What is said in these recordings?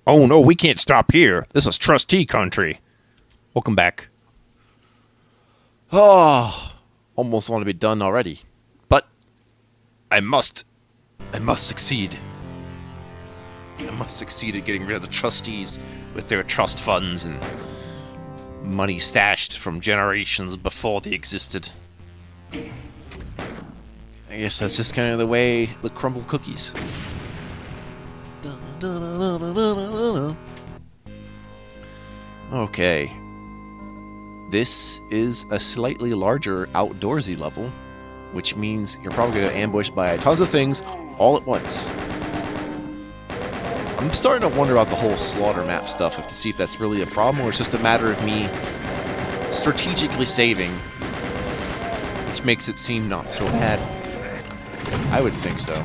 Oh no, we can't stop here. This is trustee country. Welcome back. Oh, almost want to be done already. But I must. I must succeed. I must succeed at getting rid of the trustees with their trust funds and money stashed from generations before they existed. I guess that's just kind of the way the crumble cookies. Okay. This is a slightly larger outdoorsy level, which means you're probably going to get ambushed by tons of things all at once. I'm starting to wonder about the whole slaughter map stuff, to see if that's really a problem or it's just a matter of me strategically saving, which makes it seem not so bad. I would think so.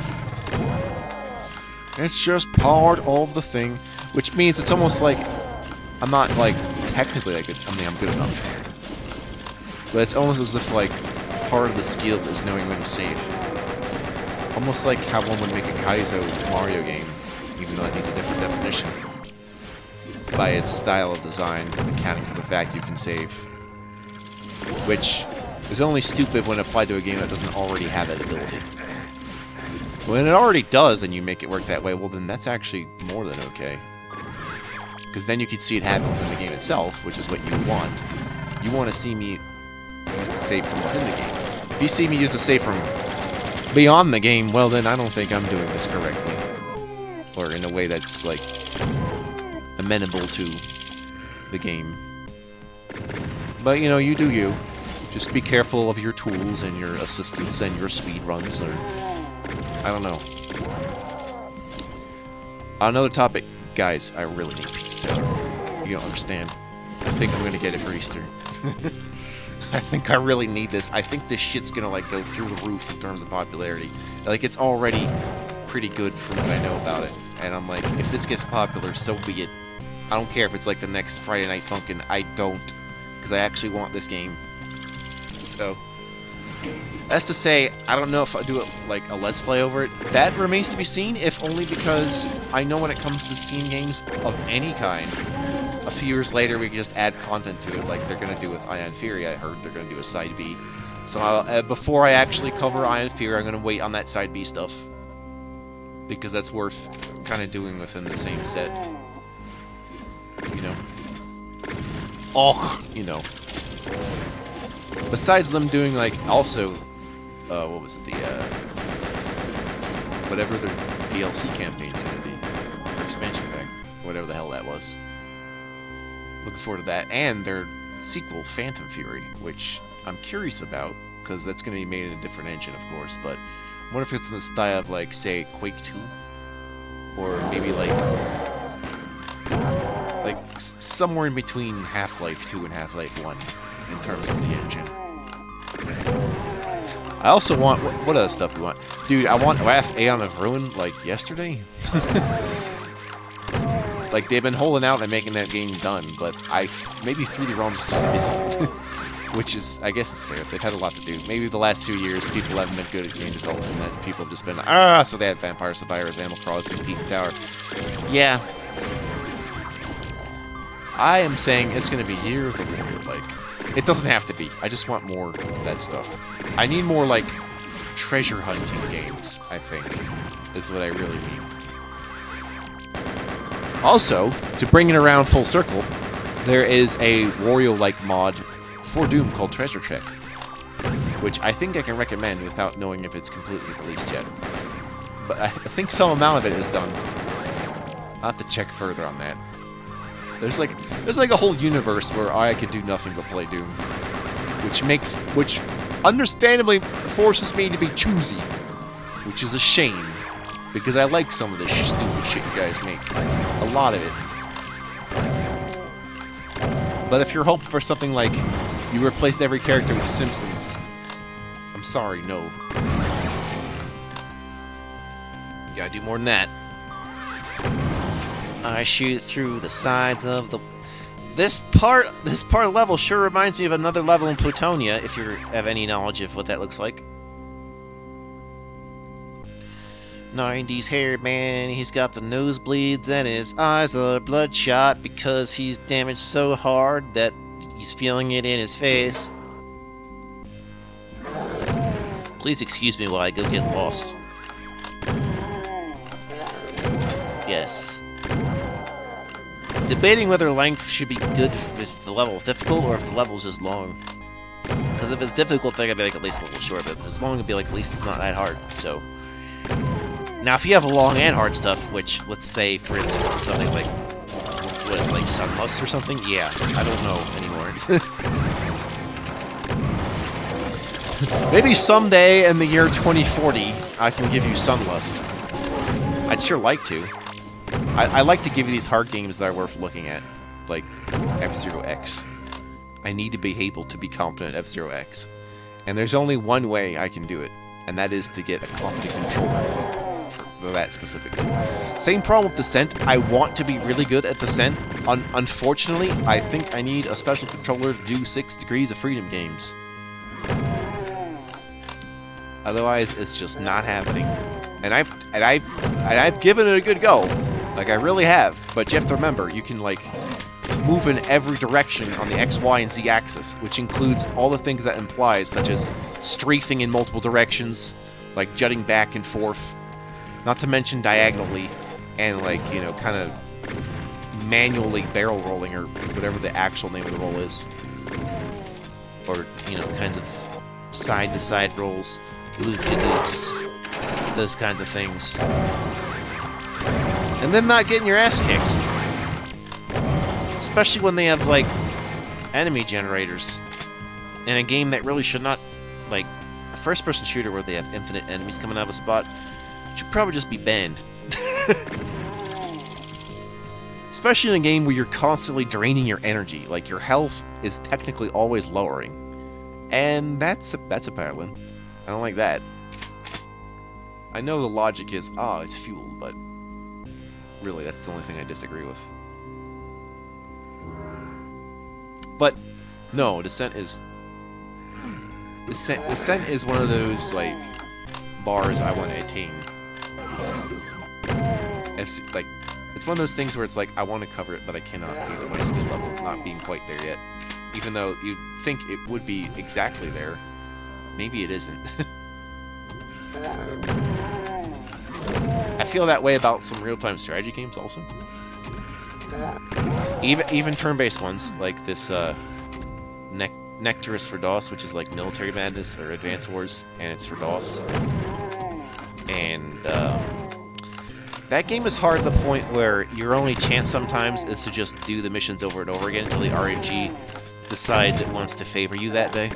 It's just part of the thing, which means it's almost like I'm not like technically like good. I mean, I'm good enough, but it's almost as if like part of the skill is knowing when to save. Almost like how one would make a Kaizo Mario game, even though it needs a different definition by its style of design, accounting for the fact you can save, which is only stupid when applied to a game that doesn't already have that ability. When it already does and you make it work that way, well then that's actually more than okay. Because then you could see it happen within the game itself, which is what you want. You want to see me use the save from within the game. If you see me use the save from beyond the game, well then I don't think I'm doing this correctly. Or in a way that's like amenable to the game. But you know, you do you. Just be careful of your tools and your assistants and your speed runs, or I don't know. Another topic, guys, I really need pizza tower. You don't understand. I think I'm gonna get it for Easter. I think I really need this. I think this shit's gonna like go through the roof in terms of popularity. Like it's already pretty good from what I know about it. And I'm like, if this gets popular, so be it. I don't care if it's like the next Friday Night Funkin'. I don't. Because I actually want this game. So, that's to say, I don't know if I'll do it like a Let's Play over it. That remains to be seen, if only because I know when it comes to Steam games of any kind, a few years later we can just add content to it, like they're going to do with Ion Fury. I heard they're going to do a Side B. So before I actually cover Ion Fury, I'm going to wait on that Side B stuff. Because that's worth kind of doing within the same set. You know? Oh, you know. Besides them doing, like, also, what was it, the, whatever their DLC campaign's gonna be, or expansion pack, whatever the hell that was. Looking forward to that, and their sequel, Phantom Fury, which I'm curious about, because that's gonna be made in a different engine, of course, but I wonder if it's in the style of, like, say, Quake 2, or maybe, like somewhere in between Half-Life 2 and Half-Life 1. In terms of the engine. I also want... What other stuff do we want? Dude, I want Wrath Aeon of Ruin, like, yesterday. Like, they've been holding out and making that game done, but maybe 3D Realms is just busy. Which is... I guess it's fair. They've had a lot to do. Maybe the last few years, people haven't been good at game development, and then people have just been like, so they had Vampire Survivors, Animal Crossing, Peace Tower. Yeah. I am saying it's going to be Year of the Warrior, like... It doesn't have to be. I just want more of that stuff. I need more, like, treasure hunting games, I think, is what I really mean. Also, to bring it around full circle, there is a Wario-like mod for Doom called Treasure Check, which I think I can recommend without knowing if it's completely released yet. But I think some amount of it is done. I'll have to check further on that. There's like a whole universe where I could do nothing but play Doom, which understandably forces me to be choosy, which is a shame, because I like some of this stupid shit you guys make, a lot of it. But if you're hoping for something like you replaced every character with Simpsons, I'm sorry, no. You gotta do more than that. I shoot through the sides of the... This part of the level sure reminds me of another level in Plutonia, if you have any knowledge of what that looks like. 90s hair man. He's got the nosebleeds and his eyes are bloodshot because he's damaged so hard that he's feeling it in his face. Please excuse me while I go get lost. Yes. Debating whether length should be good if the level is difficult or if the level is just long. Because if it's difficult, then I'd be like at least a little short, but if it's long, it'd be like at least it's not that hard. So now, if you have long and hard stuff, which let's say for instance something like Sunlust or something, yeah, I don't know anymore. Maybe someday in the year 2040, I can give you Sunlust. I'd sure like to. I like to give you these hard games that are worth looking at, like F-Zero X. I need to be able to be competent at F-Zero X. And there's only one way I can do it, and that is to get a competent controller for that specifically. Same problem with Descent. I want to be really good at Descent. Unfortunately, I think I need a special controller to do 6 Degrees of Freedom games. Otherwise, it's just not happening. And I've given it a good go. Like, I really have. But you have to remember, you can, like, move in every direction on the X, Y, and Z axis, which includes all the things that implies, such as strafing in multiple directions, like jutting back and forth, not to mention diagonally, and, like, you know, kind of manually barrel rolling, or whatever the actual name of the roll is. Or, you know, kinds of side-to-side rolls, loop-de-loops, those kinds of things. And then not getting your ass kicked. Especially when they have, like, enemy generators. In a game that really should not, like, a first-person shooter where they have infinite enemies coming out of a spot should probably just be banned. Especially in a game where you're constantly draining your energy. Like, your health is technically always lowering. And that's a Paralin. I don't like that. I know the logic is, it's fuel, but really, that's the only thing I disagree with. But no, Descent is one of those, like, bars I want to attain. Like, it's one of those things where it's like I want to cover it, but I cannot due to my skill level not being quite there yet. Even though you'd think it would be exactly there, maybe it isn't. I feel that way about some real-time strategy games also. Even turn-based ones, like this Nectarus for DOS, which is like Military Madness or Advance Wars, and it's for DOS. And that game is hard to the point where your only chance sometimes is to just do the missions over and over again until the RNG decides it wants to favor you that day.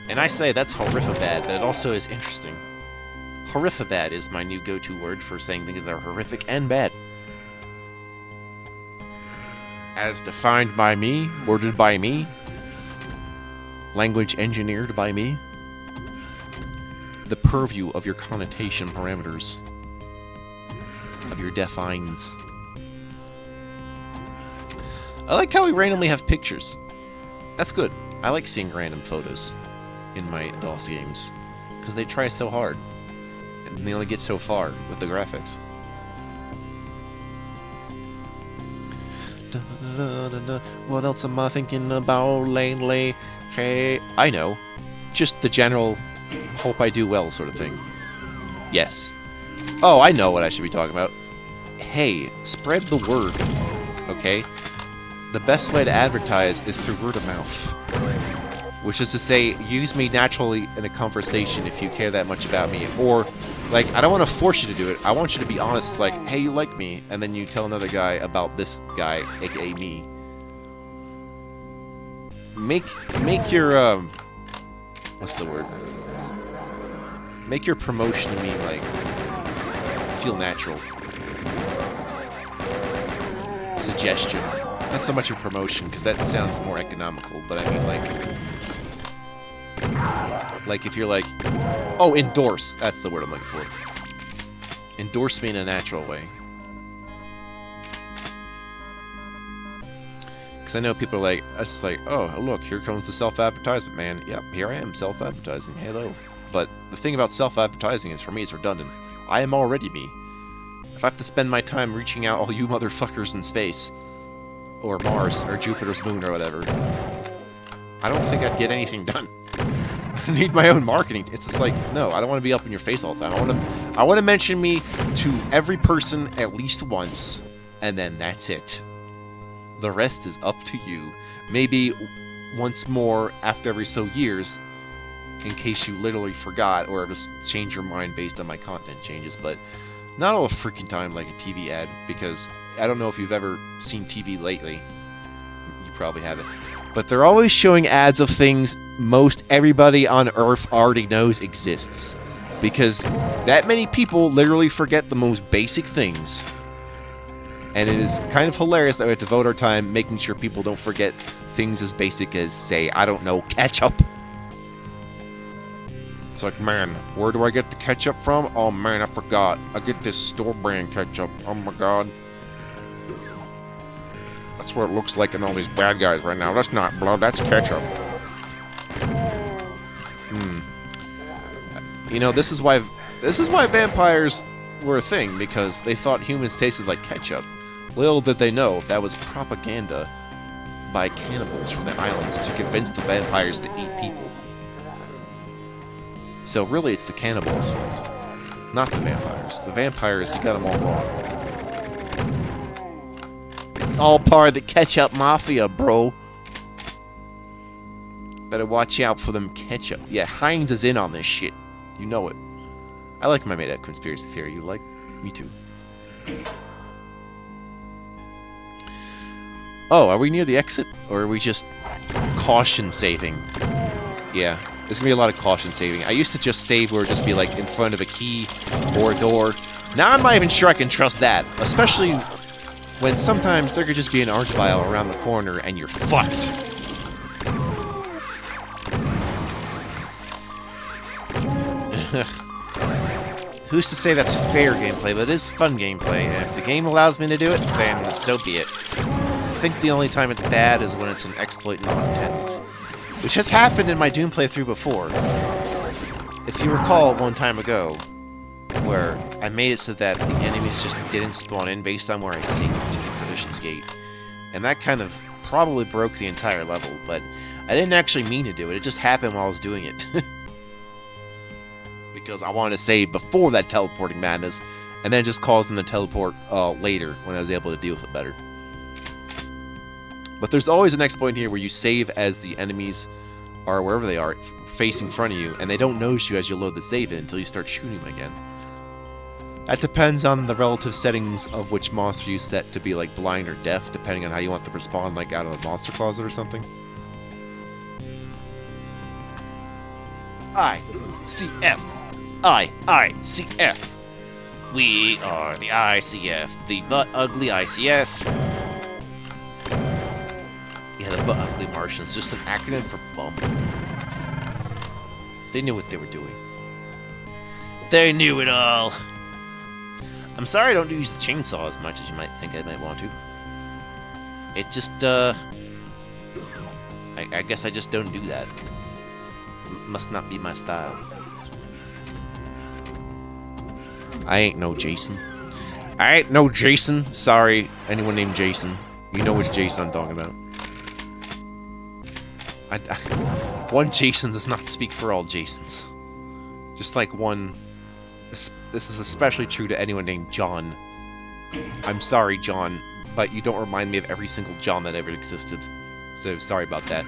And I say that's horrifibad, but it also is interesting. Horrifibad is my new go-to word for saying things that are horrific and bad. As defined by me, worded by me, language engineered by me, the purview of your connotation parameters, of your defines. I like how we randomly have pictures. That's good. I like seeing random photos in my DOS games, because they try so hard, and they only get so far with the graphics. What else am I thinking about lately? Hey, I know. Just the general hope I do well sort of thing. Yes. Oh, I know what I should be talking about. Hey, spread the word. Okay? The best way to advertise is through word of mouth. Which is to say, use me naturally in a conversation if you care that much about me. Or, like, I don't want to force you to do it. I want you to be honest. It's like, hey, you like me. And then you tell another guy about this guy, aka me. Make your, what's the word? Make your promotion to me, like, feel natural. Suggestion. Not so much a promotion, because that sounds more economical, but I mean, like if you're like, oh, endorse, that's the word I'm looking for. Endorse me in a natural way. Because I know people are like, it's like, oh, look, here comes the self-advertisement, man. Yep, here I am, self-advertising, hello. But the thing about self-advertising is, for me, it's redundant. I am already me. If I have to spend my time reaching out all you motherfuckers in space, or Mars, or Jupiter's moon, or whatever, I don't think I'd get anything done. I need my own marketing. It's just like, no, I don't want to be up in your face all the time. I want to mention me to every person at least once, and then that's it. The rest is up to you. Maybe once more after every so years, in case you literally forgot, or just change your mind based on my content changes, but not all the freaking time like a TV ad, because I don't know if you've ever seen TV lately. You probably haven't. But they're always showing ads of things most everybody on Earth already knows exists. Because that many people literally forget the most basic things. And it is kind of hilarious that we have to devote our time making sure people don't forget things as basic as, say, I don't know, ketchup. It's like, man, where do I get the ketchup from? Oh man, I forgot. I get this store brand ketchup. Oh my god. That's what it looks like in all these bad guys right now. That's not blood, that's ketchup. You know, this is why vampires were a thing, because they thought humans tasted like ketchup. Little did they know that was propaganda by cannibals from the islands to convince the vampires to eat people. So really, it's the cannibals' fault, not the vampires. The vampires, you got them all wrong. It's all part of the ketchup mafia, bro. Better watch out for them ketchup. Yeah, Heinz is in on this shit. You know it. I like my made-up conspiracy theory. You like? Me too. Oh, are we near the exit? Or are we just caution saving? Yeah, there's gonna be a lot of caution saving. I used to just save where it would just be like in front of a key or a door. Now I'm not even sure I can trust that. Especially when sometimes there could just be an arch vial around the corner and you're fucked. Who's to say that's fair gameplay, but it is fun gameplay, and if the game allows me to do it, then so be it. I think the only time it's bad is when it's an exploit not intended. Which has happened in my Doom playthrough before. If you recall one time ago, where I made it so that the enemies just didn't spawn in based on where I saved in Perdition's Gate. And that kind of probably broke the entire level, but I didn't actually mean to do it, it just happened while I was doing it. Because I wanted to save before that teleporting madness, and then just cause them to teleport later, when I was able to deal with it better. But there's always an exploit here where you save as the enemies are, wherever they are, facing in front of you, and they don't notice you as you load the save in until you start shooting them again. That depends on the relative settings of which monster you set to be like blind or deaf, depending on how you want them to spawn, like out of a monster closet or something. ICF. ICF. We are the ICF, the Butt Ugly ICF. Yeah, the Butt Ugly Martians, just an acronym for bum. They knew what they were doing. They knew it all. I'm sorry I don't use the chainsaw as much as you might think I might want to. It just, I guess I just don't do that. Must not be my style. I ain't no Jason. I ain't no Jason. Sorry, anyone named Jason. You know which Jason I'm talking about. One Jason does not speak for all Jasons. Just like one... This is especially true to anyone named John. I'm sorry, John, but you don't remind me of every single John that ever existed. So, sorry about that.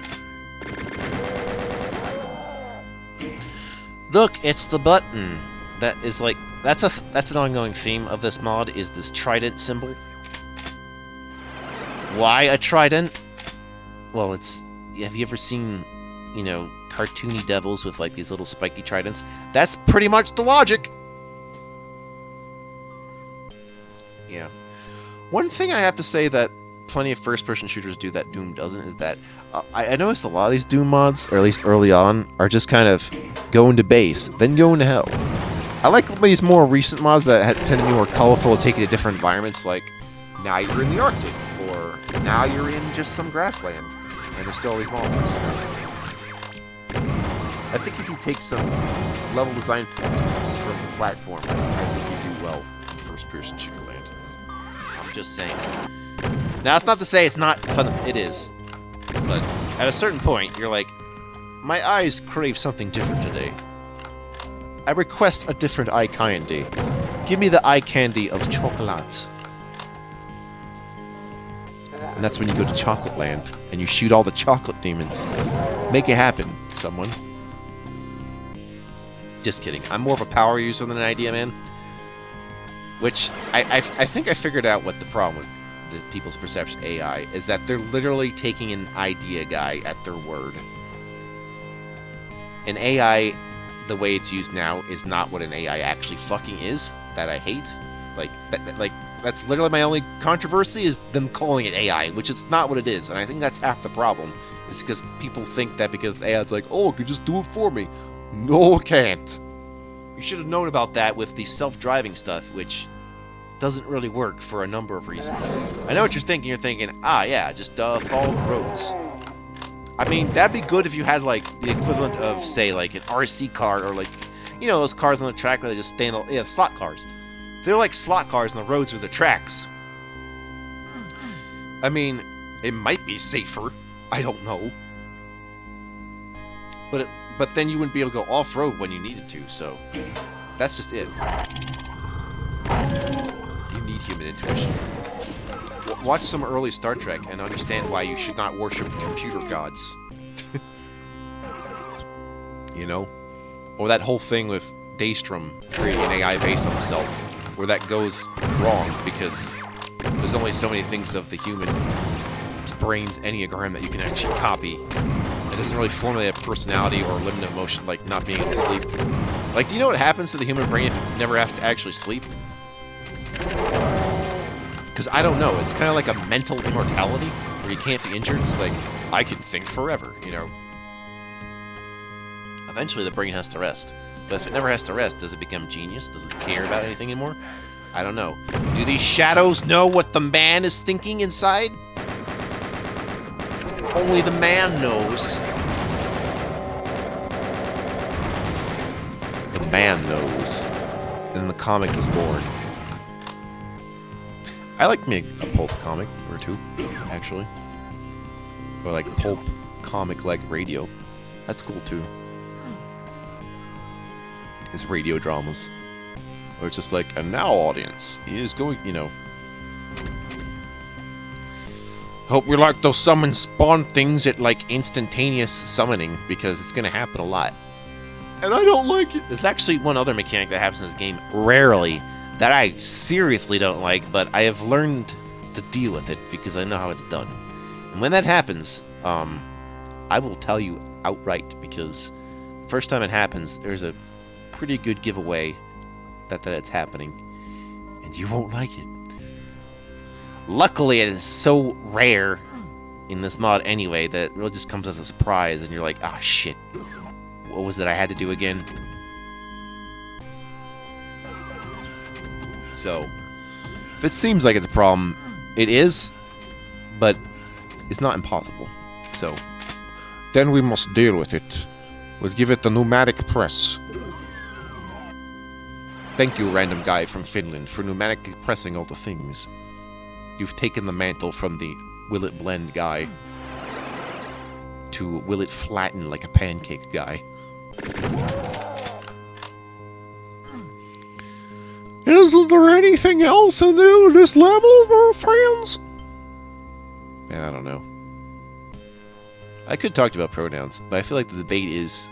Look, it's the button. That is like... That's an ongoing theme of this mod, is this trident symbol. Why a trident? Well, it's... Have you ever seen, you know, cartoony devils with, like, these little spiky tridents? That's pretty much the logic! Yeah. One thing I have to say that plenty of first-person shooters do that Doom doesn't is that I noticed a lot of these Doom mods, or at least early on, are just kind of going to base, then going to hell. I like these more recent mods that tend to be more colorful, take you to different environments, like now you're in the Arctic, or now you're in just some grassland, and there's still all these monsters. I think if you take some level design tips from platformers, I think you do well in first-person shooter land. I'm just saying. Now, it's not to say it's not a ton of... It is. But at a certain point, you're like, my eyes crave something different today. I request a different eye candy. Give me the eye candy of chocolate. And that's when you go to Chocolate Land, and you shoot all the chocolate demons. Make it happen, someone. Just kidding. I'm more of a power user than an idea man. Which, I think I figured out what the problem with the people's perception of AI is, that they're literally taking an idea guy at their word. An AI, the way it's used now, is not what an AI actually fucking is. That I hate. That's literally my only controversy, is them calling it AI, which is not what it is. And I think that's half the problem. It's because people think that because it's AI, it's like, oh, it could just do it for me. No, it can't. You should have known about that with the self-driving stuff, which doesn't really work for a number of reasons. I know what you're thinking. You're thinking, yeah, just follow the roads. I mean, that'd be good if you had, like, the equivalent of, say, like, an RC car, or, like, you know, those cars on the track where they just stand on... Yeah, slot cars. They're like slot cars, and the roads are the tracks. I mean, it might be safer. I don't know. But then you wouldn't be able to go off-road when you needed to, so... That's just it. You need human intuition. Watch some early Star Trek and understand why you should not worship computer gods. You know? Or that whole thing with Daystrom creating an AI based on himself, where that goes wrong because there's only so many things of the human brain's enneagram that you can actually copy. It doesn't really formulate a personality or limit emotion, like not being able to sleep. Like, do you know what happens to the human brain if it never has to actually sleep? Because I don't know. It's kind of like a mental immortality where you can't be injured. It's like, I can think forever, you know? Eventually the brain has to rest. But if it never has to rest, does it become genius? Does it care about anything anymore? I don't know. Do these shadows know what the man is thinking inside? Only the man knows. The man knows. And the comic was born. I like me a pulp comic or two, actually. Or like pulp comic like radio. That's cool too. It's radio dramas. Or it's just like, and now audience, he is going, you know. Hope we like those summon spawn things at like instantaneous summoning, because it's gonna happen a lot. And I don't like it. There's actually one other mechanic that happens in this game, rarely, that I seriously don't like, but I have learned to deal with it because I know how it's done. And when that happens, I will tell you outright, because first time it happens, there's a pretty good giveaway that it's happening, and you won't like it. Luckily, it is so rare in this mod anyway that it really just comes as a surprise, and you're like, ah, shit. What was it I had to do again? So, if it seems like it's a problem, it is, but it's not impossible. So, then we must deal with it. We'll give it the pneumatic press. Thank you, random guy from Finland, for pneumatically pressing all the things. You've taken the mantle from the will it blend guy to will it flatten like a pancake guy. Isn't there anything else to do with this level, friends? Man, I don't know. I could talk about pronouns, but I feel like the debate is,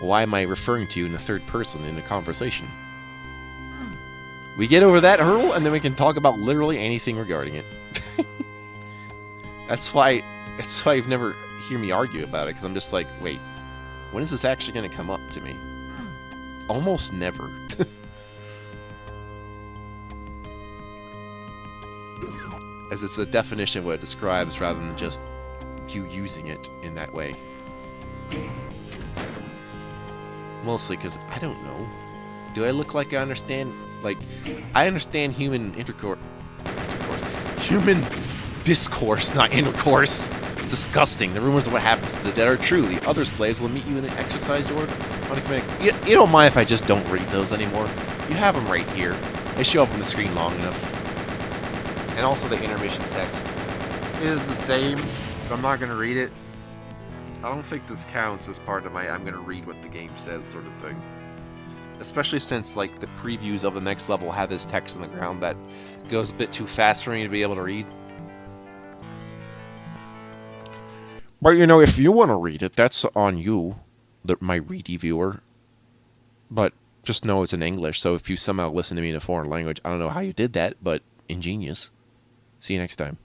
why am I referring to you in the third person in a conversation? We get over that hurdle, and then we can talk about literally anything regarding it. That's why you've never hear me argue about it, because I'm just like, wait, when is this actually going to come up to me? Almost never. As it's a definition of what it describes rather than just you using it in that way. Mostly because I don't know. Do I look like I understand? Like, I understand human intercourse. Human discourse, not intercourse. disgusting. The rumors of what happens to the dead are true. The other slaves will meet you in the exercise door. You don't mind if I just don't read those anymore? You have them right here. They show up on the screen long enough. And also the intermission text is the same, so I'm not going to read it. I don't think this counts as part of my I'm going to read what the game says sort of thing. Especially since, like, the previews of the next level have this text on the ground that goes a bit too fast for me to be able to read. But, you know, if you want to read it, that's on you, my reedy viewer. But just know it's in English, so if you somehow listen to me in a foreign language, I don't know how you did that, but ingenious. See you next time.